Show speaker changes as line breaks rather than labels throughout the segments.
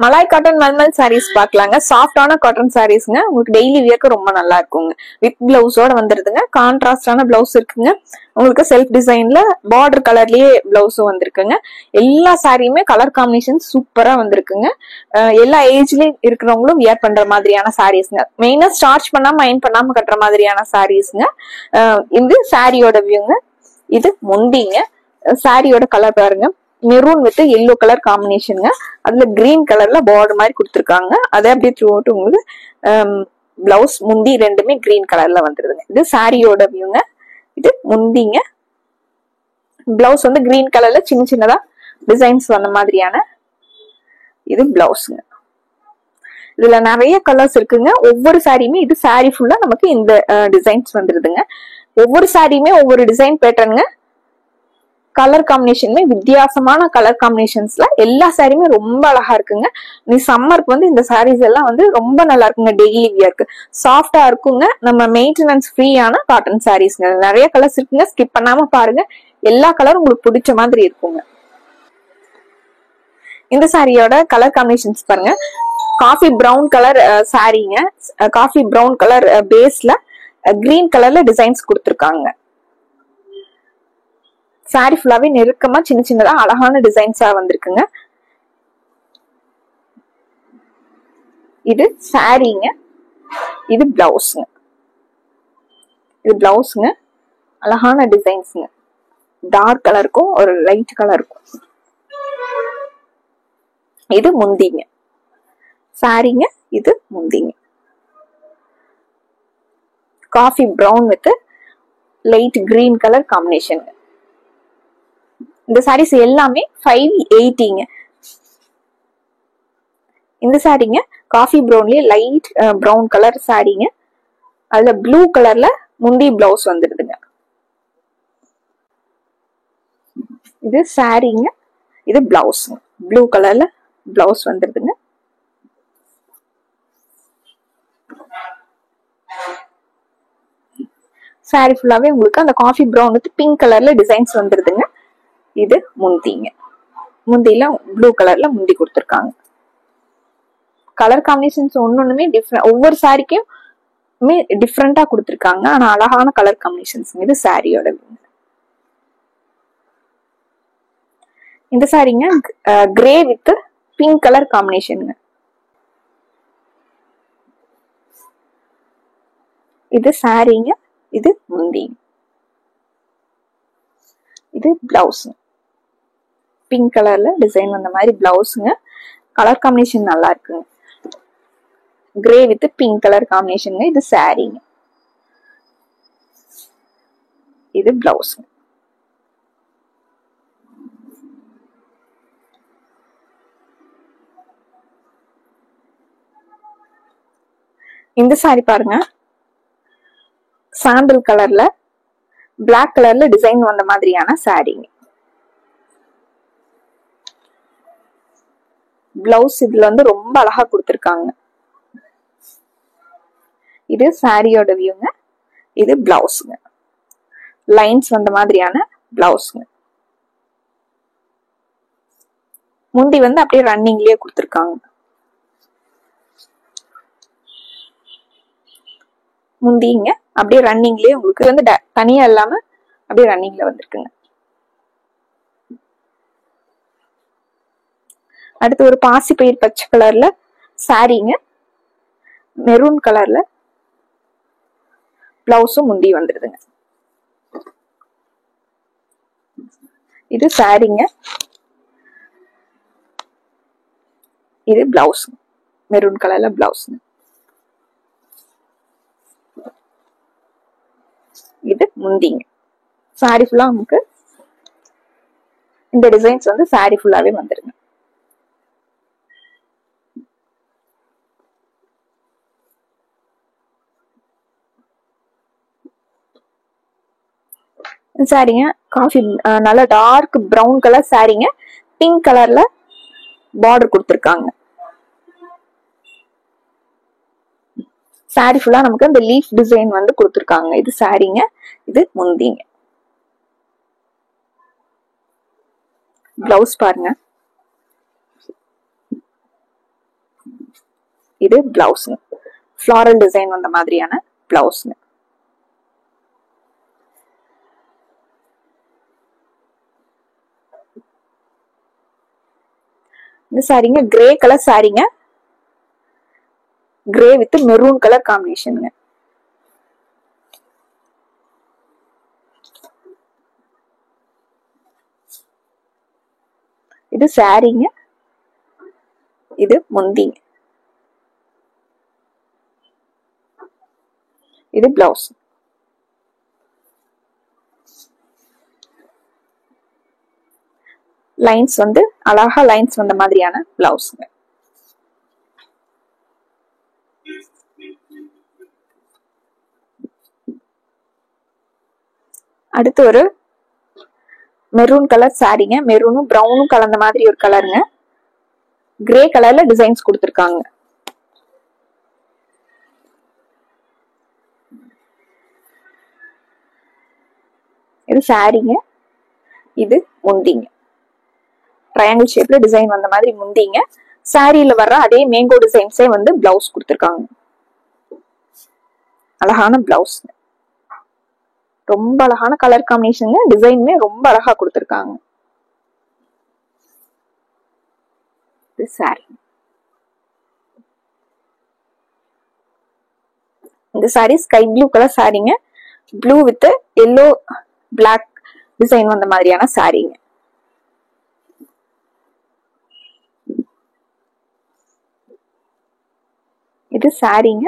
Malay cotton mulmul saris பாக்கலாங்க. சாஃப்டான cotton சாரீஸ்ங்க. உங்களுக்கு டெய்லி வியர்க்கு ரொம்ப நல்லா இருக்குங்க. வித் பிளவுஸோட வந்துருதுங்க. கான்ட்ராஸ்டான பிளவுஸ் இருக்குங்க. உங்களுக்கு செல்ஃப் டிசைன்ல பார்டர் கலர்லயே பிளவுஸும் வந்திருக்குங்க. எல்லா சாரியுமே கலர் காம்பினேஷன் சூப்பரா வந்திருக்குங்க. எல்லா ஏஜ்லயும் இருக்கிறவங்களும் வியர் பண்ற மாதிரியான சாரீஸ்ங்க. மெயினா ஸ்டார்ச் பண்ணாம அயன் பண்ணாம கட்டுற மாதிரியான சாரீஸ்ங்க. இது சாரியோட வியூங்க. இது முந்திங்க. சாரியோட கலர் பாருங்க, மெரூன் வித் எல்லோ கலர் காம்பினேஷனுங்க. அதுல கிரீன் கலர்ல பார்டர் மாதிரி கொடுத்துருக்காங்க. அதே அப்படியே த்ரூ அவுட் உங்களுக்கு பிளவுஸ் முந்தி ரெண்டுமே கிரீன் கலர்ல வந்துருதுங்க. இது சாரியோட வியூங்க. இது முந்திங்க. பிளவுஸ் வந்து கிரீன் கலர்ல சின்ன சின்னதா டிசைன்ஸ் வந்த மாதிரியான இது பிளவுஸுங்க. இதுல நிறைய கலர்ஸ் இருக்குங்க. ஒவ்வொரு சாரியுமே இது சாரி ஃபுல்லா நமக்கு இந்த டிசைன்ஸ் வந்துருதுங்க. ஒவ்வொரு சாரியுமே ஒவ்வொரு டிசைன் பேட்டர்னுங்க. கலர் காம்பினேஷனுமே வித்தியாசமான கலர் காம்பினேஷன்ஸ்ல எல்லா சாரியுமே ரொம்ப அழகா இருக்குங்க. நீ சம்மருக்கு வந்து இந்த சாரீஸ் எல்லாம் வந்து ரொம்ப நல்லா இருக்குங்க. டெய்லி வியர்க்கு சாஃப்டா இருக்குங்க. நம்ம மெயின்டெனன்ஸ் ஃப்ரீயான காட்டன் சாரீஸ்ங்க. நிறைய கலர்ஸ் இருக்குங்க. ஸ்கிப் பண்ணாம பாருங்க. எல்லா கலரும் உங்களுக்கு பிடிச்ச மாதிரி இருக்குங்க. இந்த சாரியோட கலர் காம்பினேஷன்ஸ் பாருங்க. காஃபி பிரவுன் கலர் சாரீங்க. காஃபி பிரவுன் கலர் பேஸ்ல கிரீன் கலர்ல டிசைன்ஸ் கொடுத்துருக்காங்க. சாரி ஃபுல்லாவே நெருக்கமா சின்ன சின்னதா அழகான டிசைன்ஸா வந்திருக்குங்க. இது சாரிங்க. இது பிளவுஸ்ங்க. இது பிளவுஸ்ங்க. அழகான டிசைன்ஸ்ங்க. டார்க் கலருக்கும் ஒரு லைட் கலருக்கும். இது முந்திங்க. சாரிங்க. இது முந்திங்க. Coffee brown with light green colour combination. இந்த சாரீஸ் எல்லாமே 580ங்க. இந்த சாரீங்க காஃபி ப்ரௌன்லயே லைட் ப்ரௌன் கலர் சாரீங்க. அதுல ப்ளூ கலர்ல முந்தி பிளவுஸ் வந்துருதுங்க. இது சாரீங்க. இது பிளவுஸ். ப்ளூ கலர்ல பிளவுஸ் வந்துருதுங்க. சாரி ஃபுல்லாவே உங்களுக்கு அந்த காஃபி ப்ரௌன் வித் பிங்க் கலர்ல டிசைன்ஸ் வந்துருதுங்க. இது முந்திங்க. முந்தில ப்ளூ கலர்ல முந்தி கொடுத்துருக்காங்க. கலர் காம்பினேஷன்ஸ் ஒன்னொன்னுமே டிஃப்ரெண்ட். ஒவ்வொரு சாரிக்கும் டிஃப்ரெண்டா கொடுத்துருக்காங்க. ஆனா அழகான கலர் காம்பினேஷன்ஸ். இது சாரியோட. இந்த சாரிங்க கிரே வித் பிங்க் கலர் காம்பினேஷனுங்க. இது சாரிங்க. இது முந்தி. இது பிளவுஸ். பிங்க் கலர்ல டிசைன் வந்த மாதிரி பிளவுஸுங்க. கலர் காம்பினேஷன் நல்லா இருக்குங்க. கிரே வித் பிங்க் கலர் காம்பினேஷனுங்க. இது சாரிங்க. இது பிளவுஸ். இந்த சாரி பாருங்க. சாண்டல் கலர்ல பிளாக் கலர்ல டிசைன் வந்த மாதிரியான சாரிங்க. பிளவுஸ் இதுல வந்து ரொம்ப அழகா கொடுத்துருக்காங்க. இது சாரியோட வியூங்க. இது பிளவுஸ்ங்க. லைன்ஸ் வந்த மாதிரியான பிளவுஸ்ங்க. முந்தி வந்து அப்படியே ரன்னிங்லயே கொடுத்துருக்காங்க. முந்திங்க அப்படியே ரன்னிங்லயே உங்களுக்கு வந்து தனியா இல்லாம அப்படியே ரன்னிங்ல வந்திருக்குங்க. அடுத்து ஒரு பாசி பயிர் பச்சை கலர்ல சாரிங்க. மெரூன் கலர்ல பிளவுஸும் முந்தி வந்துருதுங்க. இது சாரிங்க. இது பிளவுஸ். மெரூன் கலர்ல பிளவுஸ். இது முந்திங்க. சாரி ஃபுல்லா நமக்கு இந்த டிசைன்ஸ் வந்து சாரி ஃபுல்லாவே வந்துருங்க. சாரிங்க காஃபி நல்ல டார்க் பிரவுன் கலர் சாரிங்க. பிங்க் கலர்ல பார்டர் கொடுத்துருக்காங்க. சாரி ஃபுல்லா நமக்கு இந்த லீஃப் டிசைன் வந்து கொடுத்துருக்காங்க. இது சாரிங்க. இது முந்திங்க. பிளவுஸ் பாருங்க. இது பிளவுஸ்ங்க. ஃப்ளாரல் டிசைன் வந்த மாதிரியான பிளவுஸ்ங்க. இந்த சாரீங்க கிரே கலர் சாரீங்க. கிரே வித் மெரூன் கலர் காம்பினேஷனுங்க. இது சாரீங்க. இது முந்திங்க. இது பிளவுஸ். லைன்ஸ் வந்து அழகா லைன்ஸ் வந்த மாதிரியான பிளவுஸ்ங்க. அடுத்து ஒரு மெரூன் கலர் சாரீங்க. மெரூனும் பிரவுனும் கலந்த மாதிரி ஒரு கலருங்க. கிரே கலர்ல டிசைன்ஸ் கொடுத்திருக்காங்க. இது சாரீங்க. இது முந்திங்க. ட்ரையாங்கிள் ஷேப்ல டிசைன் வந்த மாதிரி முந்திங்க. சாரியில வர்ற அதே மேங்கோ டிசைன்ஸே வந்து பிளவுஸ் கொடுத்திருக்காங்க. அழகான பிளவுஸ். ரொம்ப அழகான கலர் காம்பினேஷன். டிசைனுமே ரொம்ப அழகா கொடுத்திருக்காங்க. இது சாரி. இந்த சாரி ஸ்கை ப்ளூ கலர் சாரிங்க. Blue with yellow black design வந்த மாதிரியான சாரிங்க. இது சாரிங்க.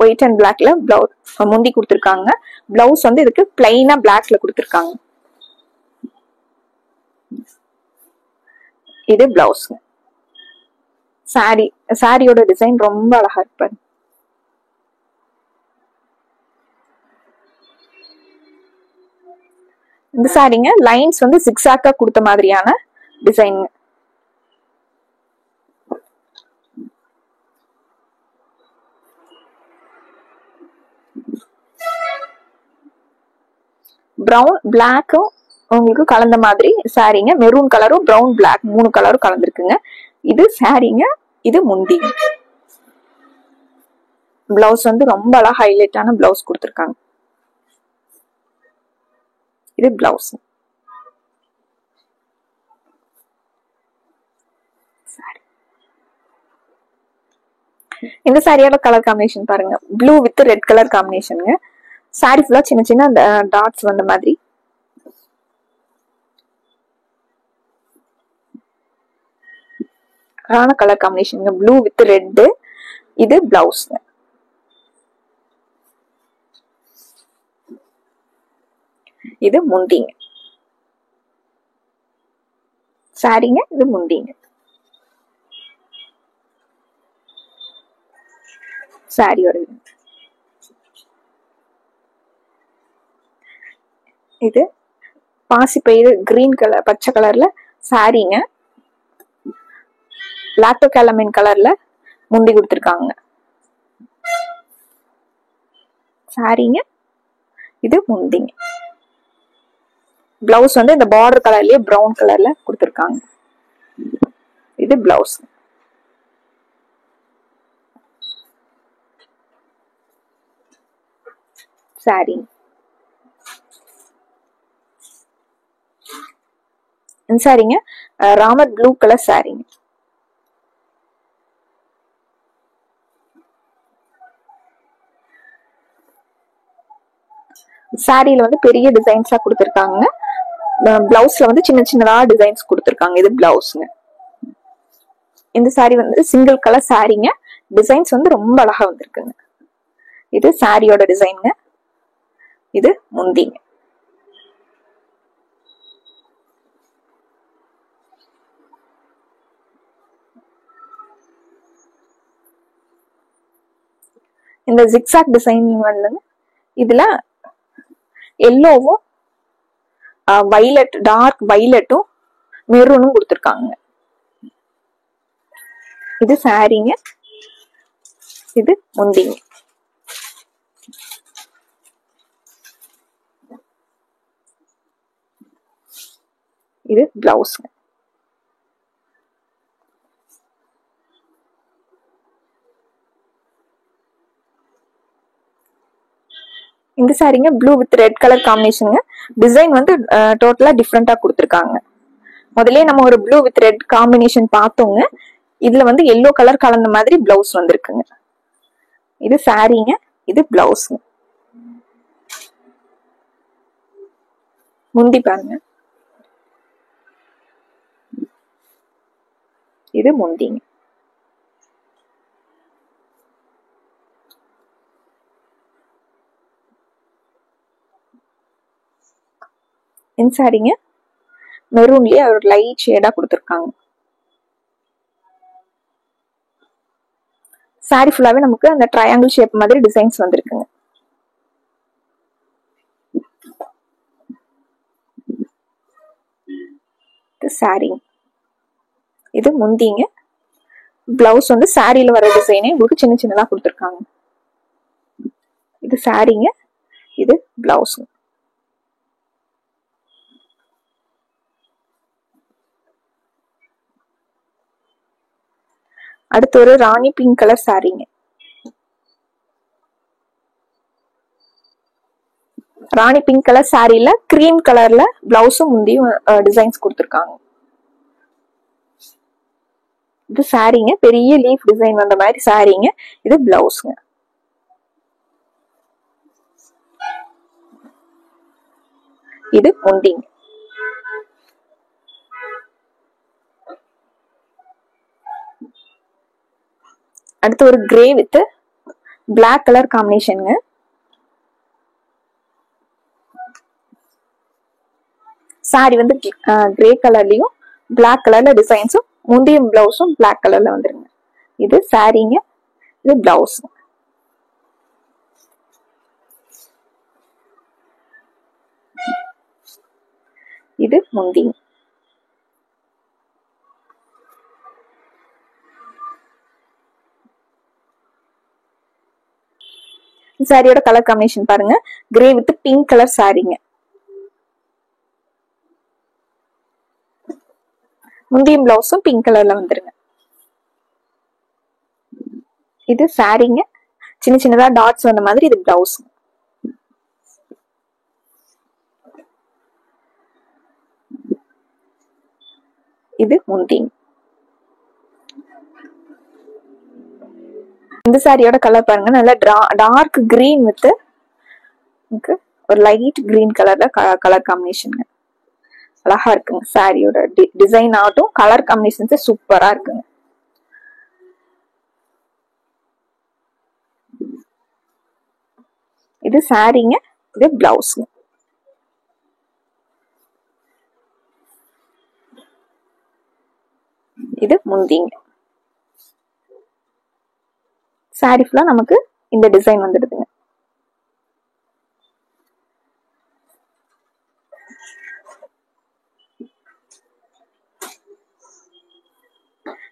ஒயிட் அண்ட் பிளாக்ல பிளவுஸ் முந்தி கொடுத்திருக்காங்க. பிளவுஸ் வந்து இதுக்கு பிளைனா பிளாக்ல கொடுத்திருக்காங்க. இது பிளவுஸ். சாரியோட டிசைன் ரொம்ப அழகா இருப்பாரு. இந்த சாரிங்க லைன்ஸ் வந்து சிக்ஸாக்கா கொடுத்த மாதிரியான டிசைன். பிரவுன் பிளாக்கும் உங்களுக்கு கலந்த மாதிரி சாரீங்க. மெரூன் கலரும் பிரவுன் பிளாக் 3 கலரும் கலந்துருக்குங்க. இது சாரீங்க. இது முந்தி. பிளவுஸ் வந்து ரொம்ப அழகா ஹைலைட்டான பிளவுஸ் கொடுத்திருக்காங்க. இது பிளவுஸ். இந்த சாரியோட கலர் காம்பினேஷன் பாருங்க. ப்ளூ வித் ரெட் கலர் காம்பினேஷனுங்க. சாரி ஃபுல்லா சின்ன சின்ன டாட்ஸ் வந்த மாதிரி. அழகான colour combination. Blue with red. இது பிளவுஸ். இது முந்திங்க. சாரிங்க. இது முந்திங்க. சாரியோட இது பாசிப்பயிறு கிரீன் கலர் பச்சை கலர்ல சாரிங்க. லாக்டோ கேலமைன் கலர்ல முந்தி கொடுத்திருக்காங்க. சாரிங்க. இது முந்திங்க. பிளவுஸ் வந்து இந்த பார்டர் கலர்லயே பிரவுன் கலர்ல கொடுத்திருக்காங்க. இது பிளவுஸ். சாரி. சாரிங்க ராமர் ப்ளூ கலர் சாரிங்க. சாரியில வந்து பெரிய டிசைன்ஸா கொடுத்திருக்காங்க. பிளவுஸ்ல வந்து சின்ன சின்னதா டிசைன்ஸ் கொடுத்திருக்காங்க. இது பிளவுஸ்ங்க. இந்த சாரி வந்து சிங்கிள் கலர் சாரிங்க. டிசைன்ஸ் வந்து ரொம்ப அழகா வந்திருக்குங்க. இது சாரியோட டிசைனுங்க. இது முந்திங்க. இந்த ஜிக்ஸாக் டிசைன் வந்து இதுல எல்லோவும் வைலட் டார்க் வைலட்டும் மெரூனும் கொடுத்திருக்காங்க. இது சாரிங்க. இது முந்திங்க. இது பிளவுஸ். இந்த சாரீங்க ப்ளூ வித் ரெட் கலர் காம்பினேஷனுங்க. டிசைன் வந்து டோட்டலா டிஃப்ரெண்டா கொடுத்துருக்காங்க. முதல்ல நம்ம ஒரு ப்ளூ வித் ரெட் காம்பினேஷன் பார்த்தோங்க. இதுல வந்து எல்லோ கலர் கலந்த மாதிரி பிளவுஸ் வந்திருக்குங்க. இது சாரீங்க, இது பிளவுஸ்ங்க. முந்தி பாருங்க, இது முந்திங்க. இந்த சாரீங்க மெரூன்லயே ஒரு லைட் ஷேடா கொடுத்துருக்காங்க. சாரி ஃபுல்லாவே நமக்கு அந்த ட்ரையாங்கிள் ஷேப் மாதிரி டிசைன்ஸ் வந்திருக்குங்க. இது சாரி, இது முந்திங்க. பிளவுஸ் வந்து சாரியில வர டிசைனே உங்களுக்கு சின்ன சின்னதா கொடுத்துருக்காங்க. இது சாரிங்க, இது பிளவுஸ். அடுத்து ஒரு ராணி பிங்க் கலர் சாரீங்க. ராணி பிங்க் கலர் சாரியில கிரீம் கலர்ல பிளவுஸும் முந்தியும் டிசைன்ஸ் கொடுத்துருக்காங்க. இது சாரீங்க, பெரிய லீஃப் டிசைன் வந்த மாதிரி சாரீங்க. இது பிளவுஸ்ங்க. இது முந்திங்க. அடுத்து ஒரு கிரே வித் பிளாக் கலர் காம்பினேஷனுங்க. சாரி வந்து கிரே கலர்லயும் பிளாக் கலர்ல டிசைன்ஸும் முந்தியும் பிளவுஸும் பிளாக் கலர்ல வந்துருங்க. இது சாரீங்க, இது பிளவுஸ். இது முந்திங்க. சாரியோட கலர் காம்பினேஷன் பாருங்க, கிரே வித் பிங்க் கலர் சாரீங்க. முந்தியும் பிளவுஸும் பிங்க் கலர்ல வந்துருங்க. இது சாரீங்க, சின்ன சின்னதா டாட்ஸ் வந்த மாதிரி. இது பிளவுஸ். இது முந்திங்க. இந்த சாரியோட கலர் பாருங்க, நல்லா டார்க் கிரீன் வித் ஒரு லைட் கிரீன் கலர்ல கலர் காம்பினேஷன் அழகா இருக்குங்க. சாரியோட டிசைன் ஆகட்டும், கலர் காம்பினேஷன்ஸ் சூப்பரா இருக்குங்க. இது சாரீங்க, இது பிளவுஸ். இது முந்திங்க. சாரி ஃபுல்லா நமக்கு இந்த டிசைன் வந்துடுதுங்க.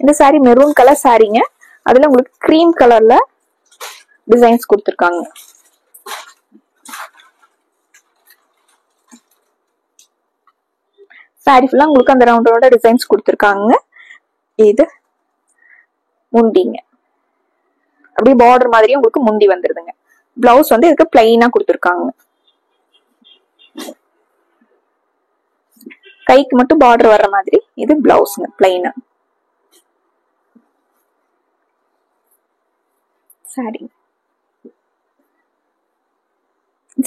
இந்த சாரி மெரூன் கலர் சாரீங்க. அதுல உங்களுக்கு கிரீம் கலர்ல டிசைன்ஸ் கொடுத்துருக்காங்க. சாரி ஃபுல்லா உங்களுக்கு அந்த ரவுண்டோட டிசைன்ஸ் கொடுத்துருக்காங்க. இது முந்திங்க. அப்படியே பார்டர் மாதிரியே உங்களுக்கு முந்தி வந்துருதுங்க. பிளவுஸ் வந்து இதுக்கு பிளைனா கொடுத்துருக்காங்க. கைக்கு மட்டும் பார்டர் வர்ற மாதிரி. இது பிளவுஸ்ங்க, பிளைனா. Sari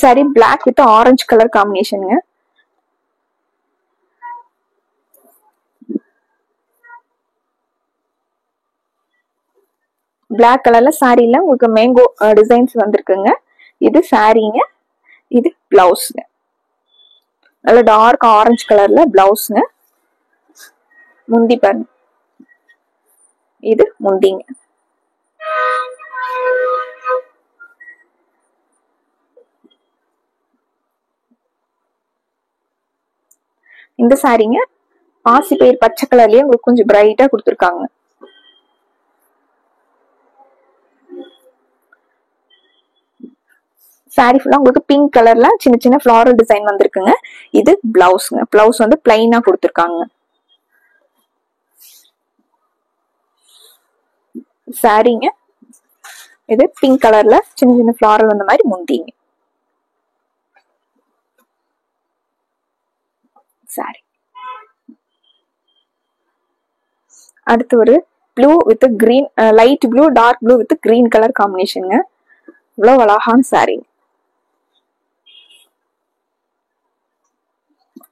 sari black with orange colour காம்பினேஷனுங்க. பிளாக் கலர்ல சாரில உங்களுக்கு மேங்கோ டிசைன்ஸ் வந்திருக்குங்க. இது சாரீங்க, இது பிளவுஸ்ங்க. நல்ல டார்க் ஆரஞ்சு கலர்ல பிளவுஸ்ங்க. முந்தி பாருங்க, இது முந்திங்க. இந்த சாரீங்க பாசி பயிர் பச்சை கலர்லயே உங்களுக்கு கொஞ்சம் பிரைட்டா கொடுத்துருக்காங்க. சாரி ஃபுல்லா உங்களுக்கு பிங்க் கலர்ல சின்ன சின்ன ஃபிளாரல் டிசைன் வந்திருக்குங்க. இது பிளவுஸ்ங்க. பிளவுஸ் வந்து பிளைனா கொடுத்துருக்காங்க. சாரீங்க, இது பிங்க் கலர்ல சின்ன சின்ன ஃபிளாரல் வந்த மாதிரி முந்திங்க. சாரி. அடுத்து ஒரு blue with green, light blue dark blue with green colour காம்பினேஷனுங்க. இவ்வளவு அழகான சாரி.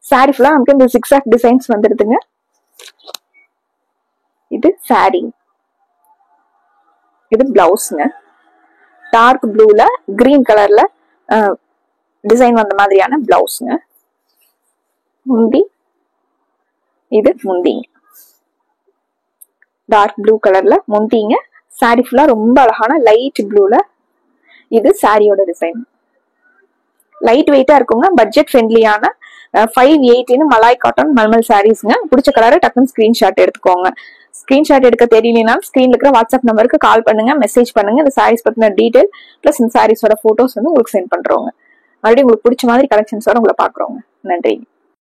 சாரி ஃபுல்லா நமக்கு இந்த ஜிக்ஸாக் டிசைன்ஸ் வந்துருதுங்க. இது சாரி. இது பிளவுஸ்ங்க. டார்க் ப்ளூல கிரீன் கலர்ல டிசைன் வந்த மாதிரியான பிளவுஸ்ங்க. முந்தி இது முந்தி டார்க் ப்ளூ கலர்ல முந்திங்க. சாரி ஃபுல்லா ரொம்ப அழகான லைட் ப்ளூல. இது சாரியோட டிசைன். லைட் வெயிட்டா இருக்குங்க. பட்ஜெட் ஃப்ரெண்ட்லியான 580 மலாய் காட்டன் மல்மல் சாரீஸ்ங்க. பிடிச்ச கலரை டக்குன்னு ஸ்கிரீன்ஷாட் எடுத்துக்கோங்க. ஸ்கிரீன்ஷாட் எடுக்க தெரியலனா ஸ்கிரீன்ல இருக்கிற வாட்ஸ்அப் நம்பருக்கு கால் பண்ணுங்க, மெசேஜ் பண்ணுங்க. இந்த சாரீஸ் பத்தின டீடைல் பிளஸ் இந்த சாரீஸோட போட்டோஸ் வந்து உங்களுக்கு சென்ட் பண்றோங்க. மறுபடியும் உங்களுக்கு பிடிச்ச மாதிரி கலெக்ஷன்ஸோட உங்களை பாக்குறோங்க. நன்றி.